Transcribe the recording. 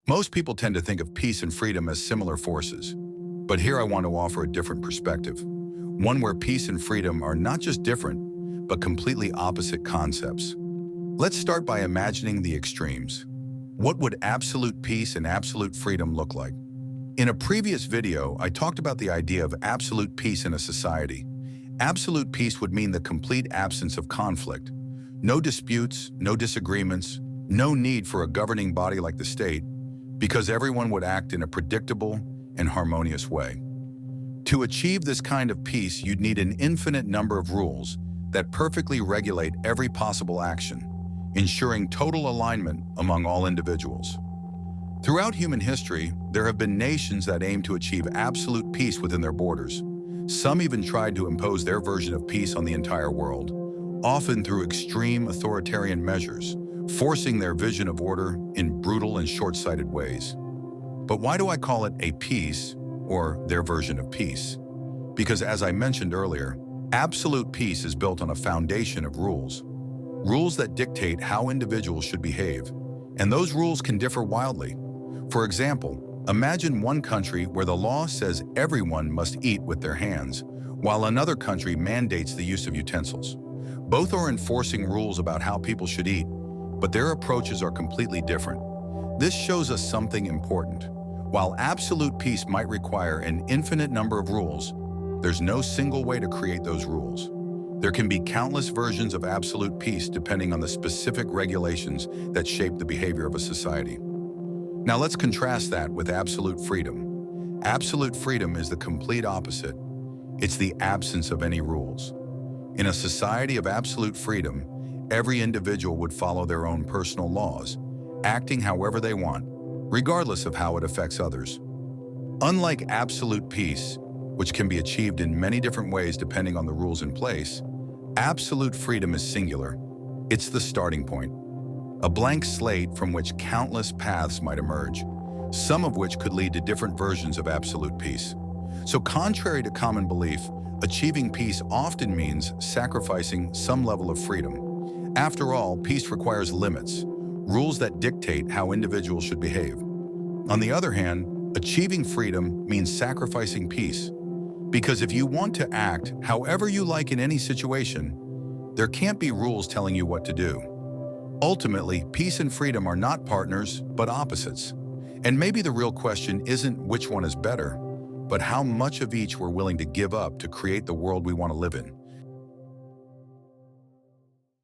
Most people tend to think of peace and freedom as similar forces, but here I want to offer a different perspective, one where peace and freedom are not just different, but completely opposite concepts. Let's start by imagining the extremes. What would absolute peace and absolute freedom look like? In a previous video, I talked about the idea of absolute peace in a society. Absolute peace would mean the complete absence of conflict. No disputes, no disagreements, no need for a governing body like the state, because everyone would act in a predictable and harmonious way. To achieve this kind of peace, you'd need an infinite number of rules that perfectly regulate every possible action, ensuring total alignment among all individuals. Throughout human history, there have been nations that aim to achieve absolute peace within their borders. Some even tried to impose their version of peace on the entire world, often through extreme authoritarian measures, forcing their vision of order in brutal and short-sighted ways. But why do I call it a peace, or their version of peace? Because as I mentioned earlier, absolute peace is built on a foundation of rules. Rules that dictate how individuals should behave, and those rules can differ wildly. For example, imagine one country where the law says everyone must eat with their hands, while another country mandates the use of utensils. Both are enforcing rules about how people should eat, but their approaches are completely different. This shows us something important. While absolute peace might require an infinite number of rules, there's no single way to create those rules. There can be countless versions of absolute peace depending on the specific regulations that shape the behavior of a society. Now let's contrast that with absolute freedom. Absolute freedom is the complete opposite. It's the absence of any rules. In a society of absolute freedom, every individual would follow their own personal laws, acting however they want, regardless of how it affects others. Unlike absolute peace, which can be achieved in many different ways depending on the rules in place, absolute freedom is singular. It's the starting point, a blank slate from which countless paths might emerge, some of which could lead to different versions of absolute peace. So contrary to common belief, achieving peace often means sacrificing some level of freedom. After all, peace requires limits, rules that dictate how individuals should behave. On the other hand, achieving freedom means sacrificing peace. Because if you want to act however you like in any situation, there can't be rules telling you what to do. Ultimately, peace and freedom are not partners, but opposites. And maybe the real question isn't which one is better, but how much of each we're willing to give up to create the world we want to live in.